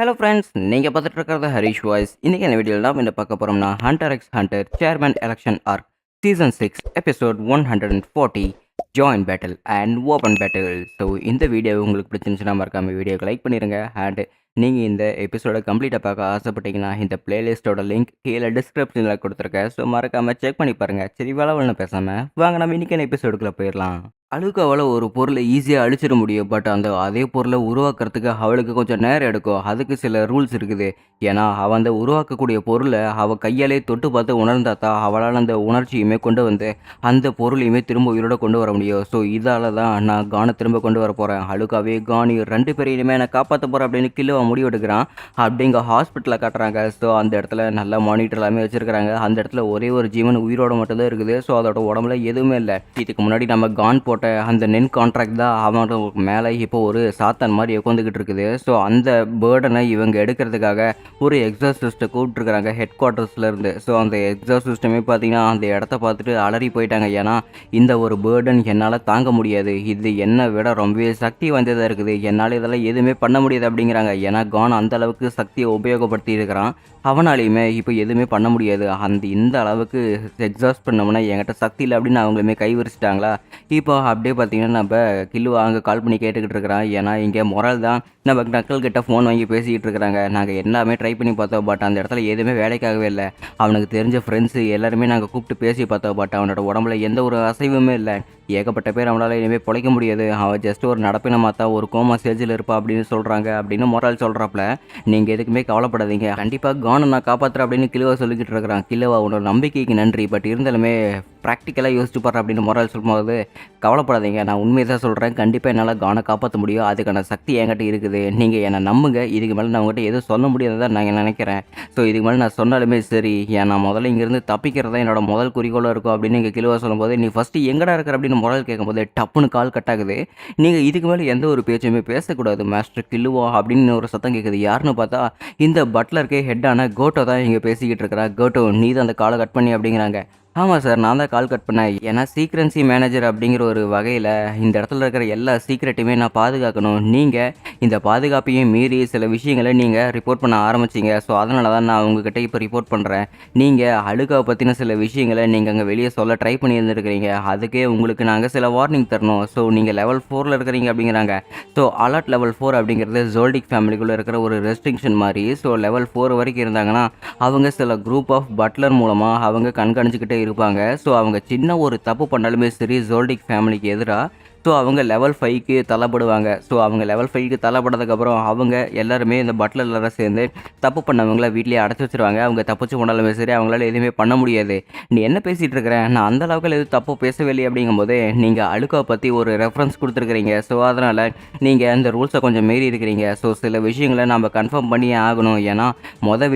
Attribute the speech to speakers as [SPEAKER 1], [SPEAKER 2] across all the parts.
[SPEAKER 1] Hello friends, நீங்கள் பார்த்துட்டு இருக்கிறது ஹரிஷ் வாய்ஸ். இன்றைக்கி என்ன வீடியோவில் தான் என்ன பார்க்க போகிறோம்னா Hunter X Hunter chairman election arc season 6 episode 140 join battle and open battle. So இந்த வீடியோ உங்களுக்கு பிடிச்சிருந்துச்சுன்னா மறக்காமல் வீடியோக்கு லைக் பண்ணிடுங்க. அண்ட் நீங்கள் இந்த எபிசோடை கம்ப்ளீட்டாக பார்க்க ஆசைப்பட்டீங்கன்னா இந்த பிளேலிஸ்ட்டோட லிங்க் கீழே டிஸ்கிரிப்ஷனில் கொடுத்துருக்கேன். ஸோ மறக்காமல் செக் பண்ணி பாருங்கள். சரி, வளவல்னு பேசாமல் வாங்க நம்ம இன்றைக்கான எபிசோடுக்குள்ளே போயிடலாம். அழுக்காவால் ஒரு பொருளை ஈஸியாக அழிச்சிட முடியும். பட் அதே பொருளை உருவாக்குறதுக்கு அவளுக்கு கொஞ்சம் நேரம் எடுக்கும். அதுக்கு சில ரூல்ஸ் இருக்குது. ஏன்னா அவள் அந்த உருவாக்கக்கூடிய பொருளை அவள் கையாலே தொட்டு பார்த்து உணர்ந்தா தான் அவளால் அந்த உணர்ச்சியுமே கொண்டு வந்து அந்த பொருளையுமே திரும்ப உயிரோட கொண்டு வர முடியும். ஸோ இதால் தான் நான் கானை திரும்ப கொண்டு வர போகிறேன். அழுக்காவே கானி 2 பேரையுமே நான் காப்பாற்ற போகிறேன் அப்படின்னு கிலோ முடிவெடுக்கிறான். அப்படிங்க ஹாஸ்பிட்டலில் காட்டுறாங்க. ஸோ அந்த இடத்துல நல்லா மானிட்டர் எல்லாமே வச்சுருக்கிறாங்க. அந்த இடத்துல ஒரே ஒரு ஜீவன் உயிரோட மட்டும்தான் இருக்குது. ஸோ அதோட உடம்புல எதுவுமே இல்லை. இதுக்கு முன்னாடி நம்ம கான் போட்ட அந்த நென் கான்ட்ராக்ட் தான் அவனோட மேலே இப்போ ஒரு சாத்தான் மாதிரி உட்காந்துக்கிட்டு இருக்குது. ஸோ அந்த பேர்டனை இவங்க எடுக்கிறதுக்காக ஒரு எக்ஸாசிஸ்ட்டை கூப்பிட்டுருக்குறாங்க ஹெட் குவார்ட்டர்ஸ்லேருந்து. ஸோ அந்த எக்ஸாசிஸ்டமே பார்த்தீங்கன்னா அந்த இடத்த பார்த்துட்டு அலறி போயிட்டாங்க. ஏன்னா இந்த ஒரு பேர்டன் என்னால் தாங்க முடியாது, இது என்னை விட ரொம்பவே சக்தி வாய்ந்ததாக இருக்குது, என்னால் இதெல்லாம் எதுவுமே பண்ண முடியாது அப்படிங்கிறாங்க. ஏன்னா கான் அந்த அளவுக்கு சக்தியை உபயோகப்படுத்தி இருக்கிறான். அவனாலையுமே இப்போ எதுவுமே பண்ண முடியாது. இந்த அளவுக்கு எக்ஸாஸ்ட் பண்ணோம்னா என்கிட்ட சக்தி இல்லை அப்படின்னு அவங்களுமே கை விரிச்சிட்டாங்களா. இப்போ அப்படியே பார்த்தீங்கன்னா நம்ம கில்லுவா அங்கே கால் பண்ணி கேட்டுக்கிட்டு இருக்கிறான். ஏன்னா இங்கே மொரல் தான் நம்ம நக்கல் கிட்ட ஃபோன் வாங்கி பேசிக்கிட்டு இருக்கிறாங்க. நாங்கள் எல்லாமே ட்ரை பண்ணி பார்த்தோம். பட் அந்த இடத்துல எதுவுமே வேலைக்காகவே இல்லை. அவனுக்கு தெரிஞ்ச ஃப்ரெண்ட்ஸு எல்லாருமே நாங்கள் கூப்பிட்டு பேசி பார்த்தோம். பட் அவனோட உடம்புல எந்த ஒரு அசைவுமே இல்லை. ஏகப்பட்ட பேர் அவனால் இனிமேல் பிழைக்க முடியாது. அவன் ஜஸ்ட் ஒரு நடப்பினமாக தான் ஒரு கோமா ஸ்டேஜில் இருப்பா அப்படின்னு சொல்கிறாங்க அப்படின்னு மொரால் சொல்கிறாப்புல. நீங்கள் எதுக்குமே கவலைப்படாதீங்க, கண்டிப்பாக கானை நான் காப்பாற்றுறேன் அப்படின்னு கிலோவா சொல்லிக்கிட்டு இருக்கிறான். கிலோவா உன்னோட நம்பிக்கைக்கு நன்றி, பட் இருந்தாலுமே ப்ராக்டிக்கலாக யோசிச்சு பாரு அப்படின்னு மொரால் சொல்லும்போது, கவலைப்படாதீங்க, நான் உண்மையை தான் சொல்கிறேன், கண்டிப்பாக என்னால் கானை காப்பாற்ற முடியும், அதுக்கான சக்தி என்கிட்ட இருக்குது, நீங்கள் என்னை நம்புங்க, இதுக்கு மேலே நான் உங்கள்கிட்ட எதுவும் சொல்ல முடியாததான் நான் நினைக்கிறேன். ஸோ இதுக்கு மேலே நான் சொன்னாலுமே சரி, நான் முதல்ல இங்கேருந்து தப்பிக்கிறது தான் என்னோட முதல் குறிக்கோளாக இருக்கும் அப்படின்னு நீங்கள் கிலோவா சொல்லும்போது, நீ ஃபஸ்ட்டு எங்கடா இருக்கிற அப்படின்னு மொரால் கேட்கும்போது டப்புன்னு கால் கட் ஆகுது. நீங்கள் இதுக்கு மேலே எந்த ஒரு பேச்சுமே பேசக்கூடாது மாஸ்டர் கில்லுவா அப்படின்னு ஒரு சத்தம் கேட்குது. யாருன்னு பார்த்தா இந்த பட்லருக்கு ஹெட்டான கோட்டோ தான் இங்கே பேசிக்கிட்டு இருக்கிறா. கோட்டோ, நீ தான் அந்த காலை கட் பண்ணி அப்படிங்கிறாங்க. ஆமாம் சார், நான் தான் கால் கட் பண்ணேன். ஏன்னா சீக்ரென்சி மேனேஜர் அப்படிங்கிற ஒரு வகையில் இந்த இடத்துல இருக்கிற எல்லா சீக்ரெட்டையுமே நான் பாதுகாக்கணும். நீங்கள் இந்த பாதுகாப்பையும் மீறி சில விஷயங்களை நீங்கள் ரிப்போர்ட் பண்ண ஆரம்பிச்சிங்க. ஸோ அதனால தான் நான் உங்ககிட்ட இப்போ ரிப்போர்ட் பண்ணுறேன். நீங்கள் அழுக்காவை பற்றின சில விஷயங்களை நீங்கள் அங்கே வெளியே சொல்ல ட்ரை பண்ணி இருந்துருக்கிறீங்க. அதுக்கே உங்களுக்கு நாங்கள் சில வார்னிங் தரணும். ஸோ நீங்கள் லெவல் 4 இருக்கிறீங்க அப்படிங்கிறாங்க. ஸோ அலர்ட் லெவல் 4 அப்படிங்கிறது ஜோல்டிக் ஃபேமிலிக்குள்ளே இருக்கிற ஒரு ரெஸ்ட்ரிக்ஷன் மாதிரி. ஸோ லெவல் 4 வரைக்கும் இருந்தாங்கன்னா அவங்க சில குரூப் ஆஃப் பட்லர் மூலமாக அவங்க கண்காணிச்சுக்கிட்டே இருப்பாங்க. ஸோ அவங்க சின்ன ஒரு தப்பு பண்ணாலுமே சரி ஜோல்டிக் ஃபேமிலிக்கு எதிராக ஸோ அவங்க லெவல் 5க்கு தள்ளப்படுவாங்க. ஸோ அவங்க லெவல் 5க்கு தள்ளப்பட்டதுக்கப்புறம் அவங்க எல்லாருமே இந்த பட்லர் எல்லாரும் சேர்ந்து தப்பு பண்ணவங்கள வீட்லேயே அடைச்சி வச்சுருவாங்க. அவங்க தப்பிச்சு கொண்டாலுமே சரி அவங்களால எதுவுமே பண்ண முடியாது. நீ என்ன பேசிகிட்டு இருக்கிற, நான் அந்த அளவுக்கு எதுவும் தப்பு பேசவில்லை அப்படிங்கும்போது நீங்கள் அழுக்காவை பற்றி ஒரு ரெஃபரன்ஸ் கொடுத்துருக்குறீங்க. ஸோ அதனால் நீங்கள் அந்த ரூல்ஸை கொஞ்சம் மீறி இருக்கிறீங்க. ஸோ சில விஷயங்களை நம்ம கன்ஃபார்ம் பண்ணியே ஆகணும். ஏன்னா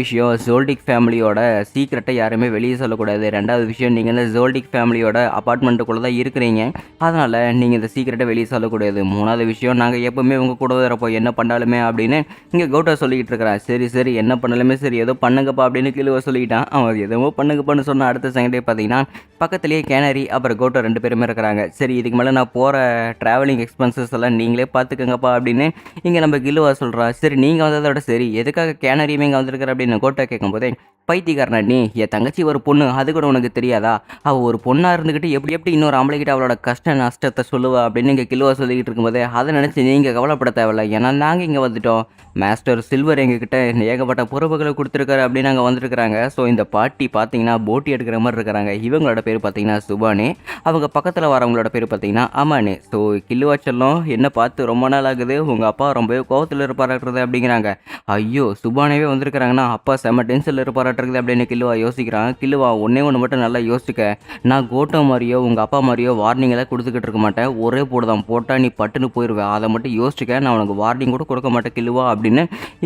[SPEAKER 1] விஷயம் ஜோல்டிக் ஃபேமிலியோட சீக்ரெட்டை யாருமே வெளியே சொல்லக்கூடாது. 2வது விஷயம், நீங்கள் இந்த ஜோல்டிக் ஃபேமிலியோட அப்பார்ட்மெண்ட்டுக்குள்ளே தான் இருக்கிறீங்க. அதனால் நீங்கள் இந்த சீக்கிரட்டை வெளியே சொல்லக்கூடாது. 3வது விஷயம், நாங்கள் எப்போவுமே உங்கள் கூட வரப்போ என்ன பண்ணாலுமே அப்படின்னு இங்கே கௌட்டா சொல்லிக்கிட்டு இருக்கிறான். சரி என்ன பண்ணாலுமே சரி ஏதோ பண்ணுங்கப்பா அப்படின்னு கிலுவா சொல்லிக்கிட்டான். அவன் எதுவும் பண்ணுங்கப்பான்னு சொன்ன அடுத்த செகண்டே பார்த்தீங்கன்னா பக்கத்துலேயே கேனரி அப்புறம் கௌட்டா 2 பேருமே இருக்கிறாங்க. சரி, இதுக்கு மேலே நான் போகிற ட்ராவலிங் எக்ஸ்பென்சஸ் எல்லாம் நீங்களே பார்த்துக்கங்கப்பா அப்படின்னு இங்கே நம்ம கிலுவா சொல்கிறா. சரி, நீங்கள் வந்ததோட சரி எதுக்காக கேனரியுமே இங்கே வந்திருக்கிற அப்படின்னு கௌட்டா கேட்கும்போதே, பைத்தியக்காரனா நீ, என் தங்கச்சி ஒரு பொண்ணு, அது கூட உனக்கு தெரியாதா? அவள் ஒரு பொண்ணாக இருந்துக்கிட்டு எப்படி இன்னொரு ஆம்பளைக்கிட்ட அவளோட கஷ்ட நஷ்டத்தை சொல்லுவா அப்படின்னு இங்கே கிலுவா சொல்லிக்கிட்டு இருக்கும்போதே, அதை நினச்சி நீங்கள் கவலைப்பட தேவையில்ல. ஏன்னா நாங்கள் இங்கே வந்துட்டோம். மாஸ்டர் சில்வர் எங்ககிட்ட ஏகப்பட்ட பொறுப்புகளை கொடுத்துருக்காரு அப்படின்னு நாங்கள் வந்துருக்குறாங்க. ஸோ இந்த பாட்டி பார்த்தீங்கன்னா போட்டி எடுக்கிற மாதிரி இருக்கிறாங்க. இவங்களோட பேர் பார்த்தீங்கன்னா சுபானே, அவங்க பக்கத்தில் வரவங்களோட பேர் பார்த்தீங்கன்னா அமானே. ஸோ கில்லுவா செல்லம், என்ன பார்த்து ரொம்ப நாள் ஆகுது, உங்கள் அப்பா ரொம்பவே கோவத்தில் இருப்பாராட்டுறது அப்படிங்கிறாங்க. ஐயோ, சுபானேவே வந்திருக்கிறாங்கன்னா அப்பா செம்ம டென்ஷனில் இருப்பாராட்டுறது அப்படின்னு கில்லுவா யோசிக்கிறான். கில்லுவா, ஒன்றே ஒன்று மட்டும் நல்லா யோசிக்க, நான் கோட்டோ மாதிரியோ உங்கள் அப்பா மாதிரியோ வார்னிங்கெல்லாம் கொடுத்துக்கிட்டு இருக்க மாட்டேன். ஒரே போடு தான், போட்டால் நீ பட்டுன்னு போயிடுவேன், அதை மட்டும் யோசிச்சுக்க, நான் உனக்கு வார்னிங் கூட கொடுக்க மாட்டேன் கில்லுவா அப்படின்னு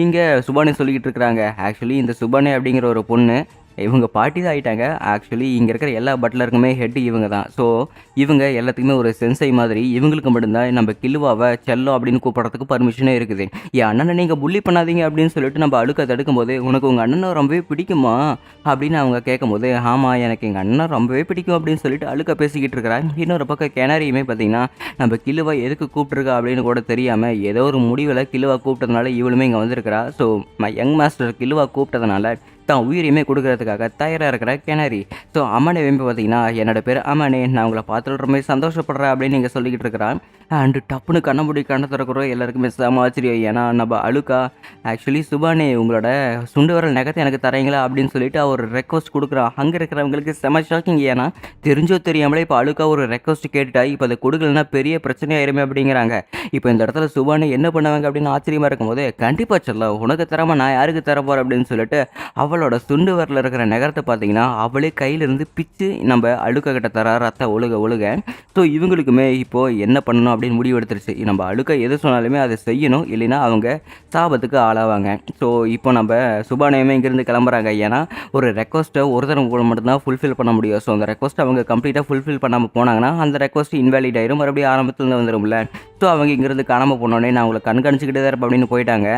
[SPEAKER 1] இங்கே சுபானே சொல்லிக்கிட்டு இருக்கிறாங்க. ஆக்சுவலி இந்த சுபானே அப்படிங்கிற ஒரு பொண்ணு இவங்க பாட்டி தான் ஆயிட்டாங்க. ஆக்சுவலி இங்க இருக்கிற எல்லா பட்லருக்குமே ஹெட் இவங்க தான். ஸோ, இவங்க எல்லாத்துக்குமே ஒரு சென்சை மாதிரி இவங்களுக்கு மட்டும் தான் நம்ம கில்லுவாவ செல்லம் அப்படின்னு கூப்பிடுறதுக்கு பர்மிஷனே இருக்குது. என் அண்ணனை நீங்க புல்லி பண்ணாதீங்க அப்படின்னு சொல்லிட்டு நம்ம அழுக்க தடுக்கும்போது, "உனக்கு உங்க அண்ணன ரொம்பவே பிடிக்குமா?" அப்படின்னு அவங்க கேட்கும்போது, "ஆமா எனக்கு எங்க அண்ணன ரொம்பவே பிடிக்கும்" அப்படின்னு சொல்லிட்டு அழுக்க பேசிக்கிட்டு இருக்கிறான். இன்னொரு பக்கம் கிணறியுமே பார்த்தீங்கன்னா, நம்ம கில்லுவ எதுக்கு கூப்பிட்டுருக்கா அப்படின்னு கூட தெரியாம ஏதோ ஒரு முடிவுல கில்லுவா கூப்பிட்டதுனால இவளுமே இங்க வந்திருக்கிறா. ஸோ, யங் மாஸ்டர் கில்லுவா கூப்பிட்டதுனால தான் உயிரையுமே கொடுக்கறதுக்காக தயாராக இருக்கிற கிணறி. ஸோ அம்மனை வெம்பி பார்த்தீங்கன்னா, "என்னோட பேர் அம்மனே, நான் உங்களை பார்த்துட்டு ரொம்ப சந்தோஷப்படுறேன்" அப்படின்னு நீங்கள் சொல்லிக்கிட்டு இருக்கிறான். அண்டு டப்புன்னு கண்ண கண்ணை திறக்கிறோம் எல்லாருக்குமே செம ஆச்சரியம். ஏன்னா நம்ம அழுக்கா ஆக்சுவலி சுபானே உங்களோட சுண்டு வரல் நகத்தை எனக்கு தரீங்களா அப்படின்னு சொல்லிட்டு அவர் ரெக்வஸ்ட் கொடுக்குறான். அங்கே இருக்கிறவங்களுக்கு செம ஷாக்கிங். ஏன்னா தெரிஞ்சோ தெரியாமலே இப்போ அழுக்கா ஒரு ரெக்வஸ்ட் கேட்டுட்டா இப்போ அதை கொடுக்கலன்னா பெரிய பிரச்சனையாயிருமே அப்படிங்கிறாங்க. இப்போ இந்த இடத்துல சுபானே என்ன பண்ணுவாங்க அப்படின்னு ஆச்சரியமாக இருக்கும்போது, "கண்டிப்பாக சொல்ல உனக்கு தராம நான் யாருக்கு தர போகிறேன்" அப்படின்னு சொல்லிட்டு அவளோட சுண்டு வரல இருக்கிற நகரத்தை பார்த்தீங்கன்னா அவளே கையிலிருந்து பிச்சு நம்ம அழுக்க கிட்ட தர ரத்த ஒழுக ஒழுக. ஸோ இவங்களுக்குமே இப்போது என்ன பண்ணணும் அப்படின்னு முடிவு எடுத்துருச்சு. நம்ம அழுக்க எது சொன்னாலுமே அதை செய்யணும், இல்லைன்னா அவங்க சாபத்துக்கு ஆளாவாங்க. ஸோ இப்போ நம்ம சுபானயமே இங்கேருந்து கிளம்புறாங்க. ஏன்னா ஒரு ரெக்வஸ்ட்டை ஒருத்தர் மட்டும்தான் ஃபுல்ஃபில் பண்ண முடியும். ஸோ அந்த ரெக்வஸ்ட்டை அவங்க கம்ப்ளீட்டாக ஃபுல்ஃபில் பண்ணாமல் போனாங்கன்னா அந்த ரெக்வஸ்ட் இன்வேலிட் ஆயிரும், மறுபடியும் ஆரம்பத்துலேருந்து வந்துடும்ல. ஸோ அவங்க இங்கேருந்து காணாமல் போனோடனே நான் அவங்களை கண்காணிச்சிக்கிட்டே தான் இருப்பேன் அப்படின்னு போயிட்டாங்க.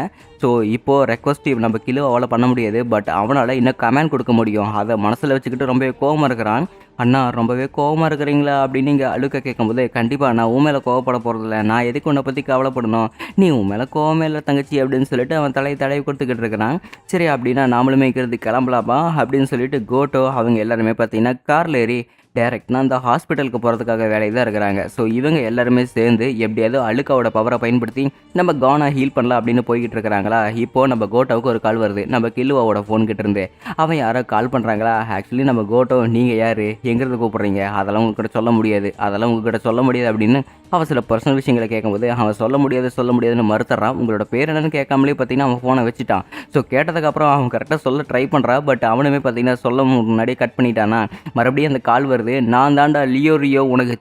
[SPEAKER 1] ஸோ இப்போது ரெக்வஸ்ட் நம்ம கிலோ அவளை பண்ண முடியாது, பட் அவனால் இன்னும் கமெண்ட் கொடுக்க முடியும். அதை மனசில் வச்சுக்கிட்டு ரொம்பவே கோவமாக இருக்கிறான். "அண்ணா ரொம்பவே கோவமாக இருக்கிறீங்களா?" அப்படின்னு இங்கே அழுக்க கேட்கும்போது, "கண்டிப்பாக நான் உன் மேலே கோவப்பட போகிறதில்ல, நான் எதுக்கு உன்னை பற்றி கவலைப்படணும், நீ உன் மேலே கோவமே இல்லை தங்கச்சி" அப்படின்னு சொல்லிட்டு அவன் தடவி கொடுத்துக்கிட்டு இருக்கிறான். சரி அப்படின்னா நாமளுமே இங்கிறது கிளம்பலாமா அப்படின்னு சொல்லிட்டு கோட்டோ அவங்க எல்லாருமே பார்த்தீங்கன்னா காரில் ஏறி டேரெக்டாக அந்த ஹாஸ்பிட்டலுக்கு போகிறதுக்காக வேலையை தான் இருக்கிறாங்க. ஸோ இவங்க எல்லாருமே சேர்ந்து எப்படியாவது அழுக்காவோட பவரை பயன்படுத்தி நம்ம கானா ஹீல் பண்ணலாம் அப்படின்னு போய்கிட்டு இருக்கிறாங்களா. இப்போது நம்ம கோட்டோவுக்கு ஒரு கால் வருது நம்ம கில்லுவாவோட ஃபோன் கிட்ட இருந்து. அவன் யாரோ கால் பண்ணுறாங்களா. ஆக்சுவலி நம்ம கோட்டோ, "நீங்கள் யார், எங்கிறது கூப்பிட்றீங்க, அதெல்லாம் உங்ககிட்ட சொல்ல முடியாது, அதெல்லாம் உங்ககிட்ட சொல்ல முடியாது" அப்படின்னு அவன் சில பர்சனல் விஷயங்களை கேட்கும்போது அவன் சொல்ல முடியாதுன்னு மறுத்துறான். உங்களோட பேர் என்னன்னு கேட்காமலே பார்த்தீங்கன்னா அவன் ஃபோனை வச்சுட்டான். ஸோ கேட்டதுக்கப்புறம் அவன் கரெக்டாக சொல்ல ட்ரை பண்ணுறான். பட் அவனுமே பார்த்தீங்கன்னா சொல்ல முன்னாடியே கட் பண்ணிட்டானா. மறுபடியும் அந்த கால் வருது. "நான் தாண்டா லியோ, உனக்கு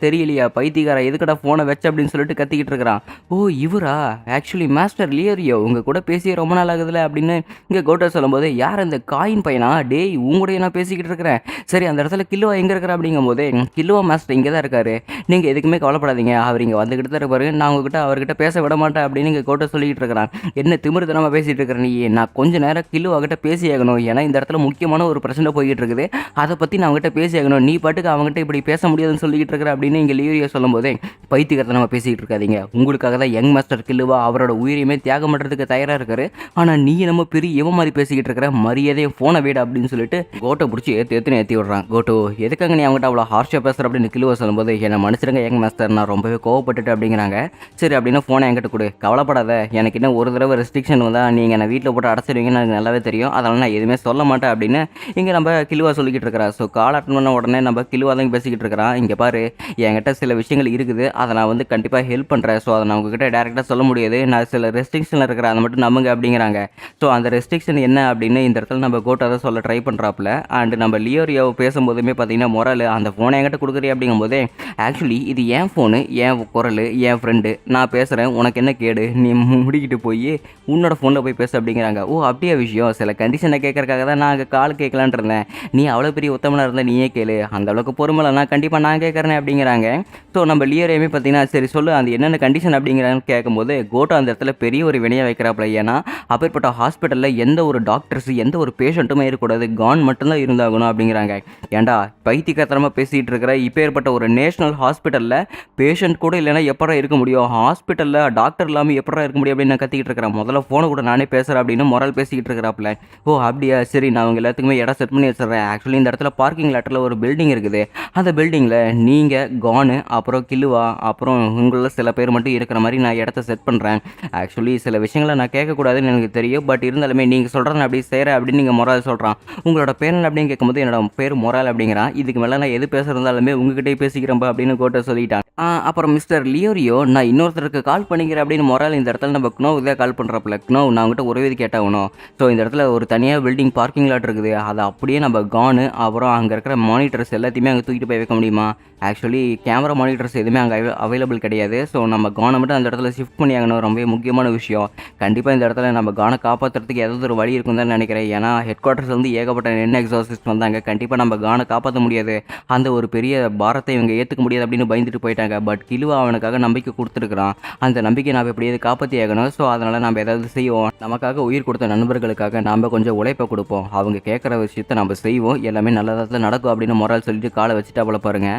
[SPEAKER 1] தெரியலையா பைத்தியக்கார, எதுக்கடா ஃபோனை வச்ச" அப்படின்னு சொல்லிட்டு கத்திக்கிட்டு இருக்கிறான். "ஓ இவரா, ஆக்சுவலி மாஸ்டர் லியோ, உங்கள் கூட பேசிய ரொம்ப நாள் ஆகுதுல" அப்படின்னு இங்கே கோட்டோ சொல்லும்போது, "யார் அந்த காயின் பையனா, டேய் உங்களுடைய நான் பேசிக்கிட்டு இருக்கிறேன், சரி அந்த இடத்துல கில்லுவா எங்கே இருக்கிற" அப்படிங்கும்போது, "கில்லுவா மாஸ்டர் இங்கே தான் இருக்காரு, நீங்கள் எதுக்குமே கவலைப்படாதீங்க, அவர் இங்கே வந்துக்கிட்டு தான் இருப்பாரு, நான் உங்ககிட்ட அவர்கிட்ட பேச விட மாட்டேன்" அப்படின்னு இங்கே கோட்டோ சொல்லிக்கிட்டு இருக்கிறான். "என்ன திமிருத்தனமா பேசிகிட்டு இருக்கிற நீ, நான் கொஞ்ச நேரம் கில்லுவா கிட்ட பேசி ஆகணும், ஏன்னா இந்த இடத்துல முக்கியமான ஒரு பிரச்சனை போய்கிட்டு இருக்குது, அதை பற்றி நான் அவங்ககிட்ட பேசி ஆகணும், நீ பாட்டுக்கு அவங்ககிட்ட இப்படி பேச முடியாதுன்னு சொல்லிக்கிட்டு இருக்கிற" அப்படின்னு இங்கே லியோ சொல்லும்போது, "பைத்தியக்காரத்தனமா பேசிக்கிட்டு இருக்காதீங்க, உங்களுக்காக தான் யங் மாஸ்டர் கில்லுவா அவரோட உயிரையுமே தியாகம் பண்ணுறதுக்கு தயாராக இருக்காரு, ஆனால் நீ நம்ம பெரிய இவன் மாதிரி பேசிக்கிட்டு இருக்கிற, மரியாதையை ஃபோனை வீடு" அப்படின்னு சொல்லிட்டு கோட்டை பிடிச்சி ஏற்றி விடுறான். "கோட்டோ எதுக்காக நீ அவங்ககிட்ட அவ்வளோ ஹார்ஷாக பேசுகிற" அப்படின்னு கில்லுவா சொல்லும்போது, "என்னை மன்னிச்சிருங்க யங் மாஸ்டர், நான் ரொம்பவே கோவப்பட்டுட்டு" அப்படிங்கிறாங்க. "சரி அப்படின்னா ஃபோனை என்கிட்ட கொடு, கவலைப்படாத, எனக்கு இன்னும் ஒரு தடவை ரெஸ்ட்ரிக்ஷன் வந்தால் நீங்கள் என்னை வீட்டில் போட்டு அடைச்சிடுவீங்கன்னு எனக்கு நல்லாவே தெரியும், அதனால் நான் எதுவுமே சொல்ல மாட்டேன்" அப்படின்னு இங்கே நம்ம கில்லுவா சொல்லிக்கிட்டு இருக்கிறா. ஸோ கால் அட்டன் பண்ண உடனே நம்ம கில்லுவா தான் பேசிக்கிட்டு இருக்கிறான். "இங்கே பாரு, என்கிட்ட சில விஷயங்கள் இருக்குது, அதை நான் வந்து கண்டிப்பாக ஹெல்ப் பண்ணுறேன், ஸோ அதை நான் உங்ககிட்ட டேரெக்டாக சொல்ல முடியாது, நான் சில ரெஸ்ட்ரிக்ஷனில் இருக்கிறேன், அதை மட்டும் நம்புங்க" அப்படிங்கிறாங்க. ஸோ அந்த ரெஸ்ட்ரிக்ஷன் என்ன அப்படின்னு இந்த இடத்துல நம்ம கோட்டை தான் சொல்ல ட்ரை பண்ணுறாப்புல. அண்டு நம்ம லியோ பேசும்போதுமே பார்த்தீங்கன்னா மொரல், "அந்த ஃபோனை என்கிட்ட கொடுக்குறீ" அப்படிங்கும்போதே, "ஆக்சுவலி இது என் ஃபோனு, என் குரல், என் ஃப்ரெண்டு, நான் பேசுகிறேன், உனக்கு என்ன கேடு, நீ முடிக்கிட்டு போய் உன்னோட ஃபோனில் போய் பேச" அப்படிங்கிறாங்க. "ஓ அப்படியே விஷயம், சில கண்டிஷனை கேட்கறக்காக தான் நான் அங்கே கால் கேட்கலான் இருந்தேன், நீ அவ்வளோ பெரிய உத்தமனாக இருந்தால் நீயே கேளு, அந்த அளவுக்கு பொறுமலைனா கண்டிப்பாக நான் கேட்குறேன்" அப்படிங்கிறாங்க. ஸோ நம்ம லியோரையுமே பார்த்தீங்கன்னா, "சரி சொல்லு, அந்த என்னென்ன கண்டிஷன்" அப்படிங்கிறான்னு கேட்கும்போது கோட்டோ அந்த இடத்துல பெரிய ஒரு வினையை வைக்கிறாப்புல. ஏன்னா அப்பேற்பட்ட ஹாஸ்பிட்டலில் எந்த ஒரு டாக்டர்ஸ் எந்த ஒரு பேஷண்ட்டுமே இருக்கக்கூடாது, கான் மட்டும்தான் இருந்தாகணும் அப்படிங்கிறாங்க. "ஏண்டா பைத்தியக்காரத்தனமாக பேசிகிட்டு இருக்கிற, இப்பேற்பட்ட ஒரு நேஷனல் ஹாஸ்பிட்டலில் பேஷண்ட் கூட இல்லைன்னா எப்படா இருக்க முடியும், ஹாஸ்பிட்டலில் டாக்டர் இல்லாமல் எப்படா இருக்க முடியும்" அப்படின்னு நான் கத்திக்கிட்டு இருக்கிறேன். "முதல்ல ஃபோனை கூட நானே பேசுகிறேன்" அப்படின்னு மொரல் பேசிக்கிட்டு இருக்கிறாப்புல. "ஓ அப்படியா, சரி நான் அவங்க எல்லாத்துக்குமே இடம் செட் பண்ணி வச்சிடுறேன். ஆக்சுவலி இந்த இடத்துல பார்க்கிங் லாட்டில் ஒரு பில்டிங் இருக்குது, அந்த பில்டிங்கில் நீங்கள் கானு அப்புறம் கில்லுவா அப்புறம் உங்களில் சில பேர் மட்டும் இருக்கிற மாதிரி நான் இடத்த செட் பண்ணுறேன். ஆக்சுவலி சில விஷயங்களை நான் கேட்கக்கூடாதுன்னு எனக்கு தெரியும், பட் இருந்தாலுமே நீங்கள் சொல்கிறேன் நான் அப்படி செய்கிறேன்" அப்படின்னு நீங்கள் மொரால் சொல்கிறான். "உங்களோட பேர் என்ன" அப்படின்னு கேட்கும்போது, "என்னோட பேர் மொரால்" அப்படிங்கிறான். "இதுக்கு மேலே நான் எது பேசுகிறதாலுமே உங்ககிட்டே பேசிக்கிறேன்ப்பா" அப்படின்னு கோட்டை சொல்லிட்டான். அப்புறம் மிஸ்டர் லியோரியோ, நான் இன்னொருத்தருக்கு கால் பண்ணிக்கிறேன் அப்படின்னு மொரால் இந்த இடத்துல நம்ம க்னோவுக்கு தான் கால் பண்றாப்புல. க்னோவ் நான் உன்கிட்ட ஒரே இது கேட்டாகணும். ஸோ இந்த இடத்துல ஒரு தனியா பில்டிங் பார்க்கிங் லாட் இருக்குது. அத அப்படியே நம்ம கானு, அப்புறம் அங்க இருக்கிற மானிட்டர்ஸ் எல்லாத்தையுமே அங்க தூக்கிட்டு போய் வைக்க முடியுமா? ஆக்சுவலி கேமரா மானிட்டர்ஸ் எதுவுமே அங்க அவைலபிள் கிடையாது. ஸோ நம்ம கான மட்டும் அந்த இடத்துல ஷிஃப்ட் பண்ணியாகணும். ரொம்பவே முக்கியமான விஷயம். கண்டிப்பா இந்த இடத்துல நம்ம கான காப்பாத்துறதுக்கு ஏதாவது ஒரு வழி இருக்குன்னு தான் நினைக்கிறேன். ஏன்னா ஹெட் குவார்ட்டர்ஸ்ல இருந்து ஏகப்பட்ட எக்ஸார்சிஸ்ட் வந்தாங்க. கண்டிப்பா நம்ம கான காப்பாத்த முடியாது. அந்த ஒரு பெரிய பாரத்தை இவங்க ஏத்துக்க முடியாது அப்படின்னு பயந்துட்டு போயிட்டாங்க. பட் கிலுவா அவனுக்காக நம்பிக்கை குடுத்துருக்கான். அந்த நம்பிக்கையை நாம எப்படியாவது காப்பாத்தி ஆகணும். ஸோ அதனால நம்ம ஏதாவது செய்வோம். நமக்காக உயிர் கொடுத்த நண்பர்களுக்காக நாம கொஞ்சம் உழைப்ப கொடுப்போம். அவங்க கேட்குற விஷயத்த நம்ம செய்வோம். எல்லாமே நல்லதா தான் நடக்கும் அப்படின்னு மொரால் சொல்லிட்டு காலை வச்சுட்டா போல பாருங்க.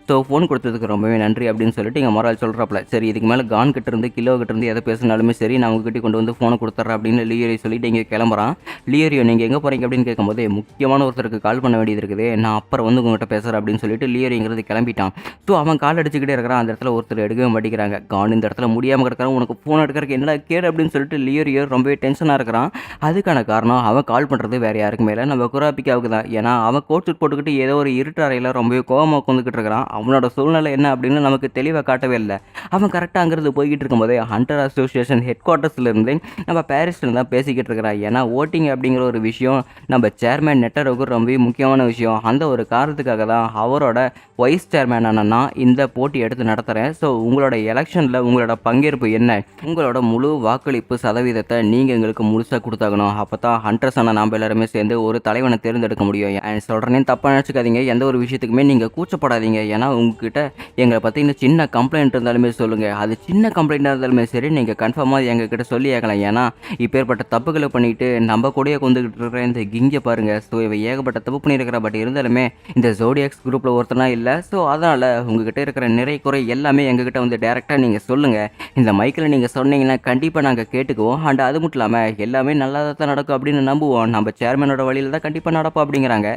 [SPEAKER 1] ஸோ ஃபோன் கொடுத்ததுக்கு ரொம்பவே நன்றி அப்படின்னு சொல்லிட்டு இங்கே மொரால் சொல்கிறாப்புல. சரி இதுக்கு மேலே கான் கிட்ட இருந்து கிலோ கிட்ட இருந்து எதை பேசினாலுமே சரி நான் உங்ககிட்ட கொண்டு வந்து ஃபோனை கொடுத்துட்றேன் அப்படின்னு லியோரியோ சொல்லிட்டு இங்கே கிளம்புறான். லியோரியோ நீங்கள் எங்கே போகிறீங்க அப்படின்னு கேட்கும்போது முக்கியமான ஒருத்தருக்கு கால் பண்ண வேண்டியது இருக்குது. நான் அப்புறம் வந்து உங்கள்கிட்ட பேசுகிறேன் அப்படின்னு சொல்லிட்டு லியோரிங்கிறது கிளம்பிட்டான். ஸோ அவன் கால் அடிச்சுக்கிட்டே இருக்கிறான். அந்த இடத்துல ஒருத்தர் எடுக்கவே மாட்டேங்கிறாங்க. கான் இந்த இடத்துல முடியாமல் கிடக்கிறான். உனக்கு ஃபோன் எடுக்கிறதுக்கு என்னடா கேடு அப்படின்னு சொல்லிட்டு லியோரியோ ரொம்பவே டென்ஷனாக இருக்கிறான். அதுக்கான காரணம் அவன் கால் பண்ணுறது வேறு யாருக்கு மேலே நம்ம குராபிக்காவுக்கு தான். ஏன்னா அவன் கோட் சூட் போட்டுக்கிட்டு ஏதோ ஒரு இருட்டு அறையில் ரொம்பவே கோவமாக உட்காந்துக்கிட்டு இருக்கிறான். அவனோட சூழ்நிலை என்ன அப்படின்னு நமக்கு தெளிவாக காட்டவே இல்லை. அவன் கரெக்டாக அங்கிருந்து போய்கிட்டு இருக்கும்போதே ஹண்டர் அசோசியேஷன் ஹெட் குவார்ட்டர்ஸ்லேருந்து நம்ம பாரிஸ்ல தான் பேசிக்கிட்டு இருக்கிறான். ஏன்னா ஓட்டிங் அப்படிங்கிற ஒரு விஷயம் நம்ம சேர்மேன் நெட்டருக்கு ரொம்பவே முக்கியமான விஷயம். அந்த ஒரு காரணத்துக்காக தான் அவரோட வைஸ் சேர்மேனான நான் இந்த போட்டி எடுத்து நடத்துகிறேன். ஸோ உங்களோட எலெக்ஷனில் உங்களோட பங்கேற்பு என்ன, உங்களோட முழு வாக்களிப்பு சதவீதத்தை நீங்கள் எங்களுக்கு முழுசாக கொடுத்தாகணும். அப்போ தான் ஹண்டர்ஸான நாம் எல்லாருமே சேர்ந்து ஒரு தலைவனை தேர்ந்தெடுக்க முடியும். சொல்கிறேன்னு தப்பாக நினச்சிக்காதீங்க. எந்த ஒரு விஷயத்துக்குமே நீங்கள் கூச்சப்படாதீங்க. ஏன்னா உங்ககிட்ட எங்களை பற்றி இன்னும் சின்ன கம்ப்ளைண்ட் இருந்தாலுமே சொல்லுங்கள். அது சின்ன கம்ப்ளைண்ட்டாக இருந்தாலுமே சரி நீங்கள் கன்ஃபார்மாக எங்ககிட்ட சொல்லி கேட்கலாம். ஏன்னா இப்பேற்பட்ட தப்புகளை பண்ணிட்டு நம்ம கூடயே கொண்டுகிட்டு இருக்கிற இந்த கிங்கை பாருங்கள். ஸோ இவ ஏகப்பட்ட தப்பு பண்ணியிருக்கிறா. பட் இருந்தாலுமே இந்த ஜோடியாக்ஸ் குரூப்பில் ஒருத்தனா இல்லை. ஸோ அதனால் உங்ககிட்ட இருக்கிற நிறை குறை எல்லாமே எங்ககிட்ட வந்து டேரெக்டாக நீங்கள் சொல்லுங்கள். இந்த மைக்கில் நீங்கள் சொன்னீங்கன்னா கண்டிப்பாக நாங்கள் கேட்டுக்குவோம். அண்ட் அது மட்டும் இல்லாமல் எல்லாமே நல்லா தான் நடக்கும் அப்படின்னு நம்புவோம். நம்ம சேர்மனோட வழியில் தான் கண்டிப்பாக நடப்போம் அப்படிங்கிறாங்க.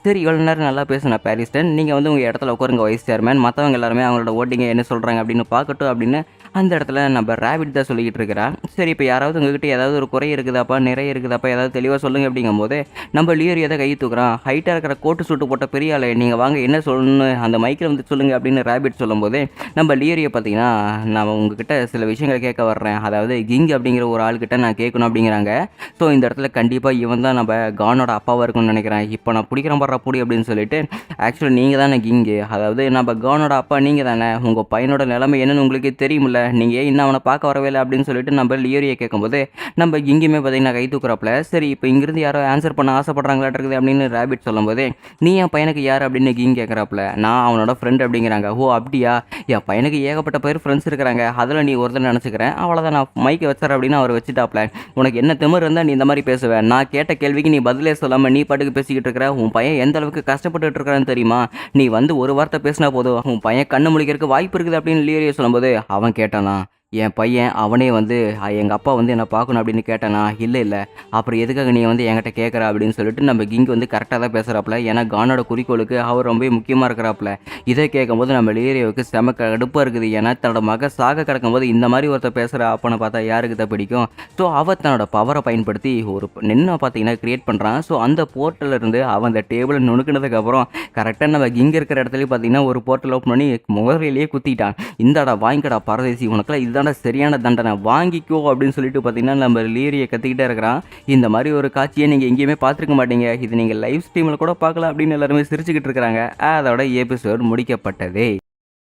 [SPEAKER 1] சரி இவ்வளோ நேரம் நல்லா பேசுன பாரிஸ்டன், நீங்கள் வந்து உங்கள் இடத்துல உட்காருங்க வைஸ் சேர்மன். மற்றவங்க எல்லாருமே அவங்களோட ஓட்டிங்க என்ன சொல்கிறாங்க அப்படின்னு பார்க்கட்டும் அப்படின்னு அந்த இடத்துல நம்ம ரேபிட் தான் சொல்லிக்கிட்டு இருக்கிறான். சரி இப்போ யாராவது உங்ககிட்ட ஏதாவது ஒரு குறை இருக்குதாப்பா, நிறைய இருக்குதாப்பா, ஏதாவது தெளிவாக சொல்லுங்கள் அப்படிங்கும்போது நம்ம லியோரியோ தான் கை தூக்குறான். ஹைட்டாக இருக்கிற கோட்டு சூட்டு போட்ட பெரிய ஆளு, நீங்கள் வாங்க என்ன சொல்லணும்னு அந்த மைக்கில் வந்து சொல்லுங்கள் அப்படின்னு ரேபிட் சொல்லும்போது நம்ம லியோரியோ பார்த்தீங்கன்னா நான் உங்ககிட்ட சில விஷயங்கள் கேட்க வர்றேன். அதாவது கிங் அப்படிங்கிற ஒரு ஆள்கிட்ட நான் கேட்கணும் அப்படிங்கிறாங்க. ஸோ இந்த இடத்துல கண்டிப்பாக இவன் தான் நம்ம கானோட அப்பாவாக இருக்கும்னு நினைக்கிறேன். இப்போ நான் பிடிக்கிறேன் படுற புடி அப்படின்னு சொல்லிட்டு ஆக்சுவலி நீங்கள் தானே கிங்கு, அதாவது நம்ம கானோட அப்பா நீங்கள் தானே, உங்கள் பையனோட நிலைமை என்னன்னு உங்களுக்கு தெரியுமில்ல, நீங்கள் ஏன் இன்னும் அவனை பார்க்க வரவே இல்லை அப்படின்னு சொல்லிட்டு நம்ம லியோரியை கேட்கும்போது நம்ம கிங்குமே பார்த்தீங்கன்னா கை தூக்குறாப்புல. சரி இப்போ இங்கிருந்து யாரோ ஆன்சர் பண்ண ஆசைப்படுறாங்களாட்டு இருக்குது அப்படின்னு ரேபிட் சொல்லும்போது நீ என் பையனுக்கு யார் அப்படின்னு கிங் கேட்குறாப்புல. நான் அவனோட ஃப்ரெண்ட் அப்படிங்கிறாங்க. ஓ அப்படியா, என் பையனுக்கு ஏகப்பட்ட பேர் ஃப்ரெண்ட்ஸ் இருக்கிறாங்க, அதில் நீ ஒருத்தர் நினச்சிக்கிறேன், அவ்வளோதான் நான் மைக்கை வச்சுறேன் அப்படின்னு அவர் வச்சுட்டாப்ல. உனக்கு என்ன திமிர் இருந்தால் நீ இந்த மாதிரி பேசுவேன், நான் கேட்ட கேள்விக்கு நீ பதிலே சொல்லாமல் நீ பாட்டுக்கு பேசிக்கிட்டு இருக்கிற, உன் பையன் எந்த அளவுக்கு கஷ்டப்பட்டு இருக்கிறான்னு தெரியுமா, நீ வந்து ஒரு வார்த்தை பேசினா போதும் உன் பையன் கண்ணு முழிக்கிறதுக்கு வாய்ப்பு இருக்குது அப்படின்னு லியோரியோ சொல்லும்போது அவன் கேட்டானா என் பையன் அவனே வந்து எங்கள் அப்பா வந்து என்னை பார்க்கணும் அப்படின்னு கேட்டானா, இல்லை அப்புறம் எதுக்காக நீ வந்து என்கிட்ட கேட்குற அப்படின்னு சொல்லிட்டு நம்ம கிங் வந்து கரெக்டாக தான் பேசுகிறாப்புல. ஏன்னா கானோட குறிக்கோளுக்கு அவர் ரொம்ப முக்கியமாக இருக்கிறாப்புல. இதை கேட்கும்போது நம்ம லியோரியோவுக்கு செம கடுப்பாக இருக்குது. ஏன்னா தன்னோட மக சாக கிடக்கும்போது இந்த மாதிரி ஒருத்தர் பேசுகிற அப்பனை பார்த்தா யாருக்கு தான் பிடிக்கும். ஸோ அவர் தன்னோட பவரை பயன்படுத்தி ஒரு நின்று பார்த்தீங்கன்னா கிரியேட் பண்ணுறான். ஸோ அந்த போர்ட்டலில் இருந்து அவன் அந்த டேபிளை நுணுக்கினதுக்கப்புறம் கரெக்டாக நம்ம கிங் இருக்கிற இடத்துல பார்த்தீங்கன்னா ஒரு போர்ட்டல் ஓப்பன் பண்ணி முகரையிலேயே குத்திட்டான். இந்தாடா வாங்கிக்கடா பரதேசி, உனக்குலாம் இதுதான் சரியான தண்டனை வாங்கிக்கோ அப்படின்னு சொல்லிட்டு பார்த்தீங்கன்னா நம்ம லியோரியை கத்திக்கிட்டே இருக்கிறான். இந்த மாதிரி ஒரு காட்சியை நீங்கள் எங்கேயுமே பார்த்துருக்க மாட்டீங்க. இது நீங்கள் லைவ் ஸ்ட்ரீமில் கூட பார்க்கலாம் அப்படின்னு எல்லாருமே சிரிச்சுக்கிட்டு இருக்கிறாங்க. அதோட எபிசோட் முடிக்கப்பட்டதே.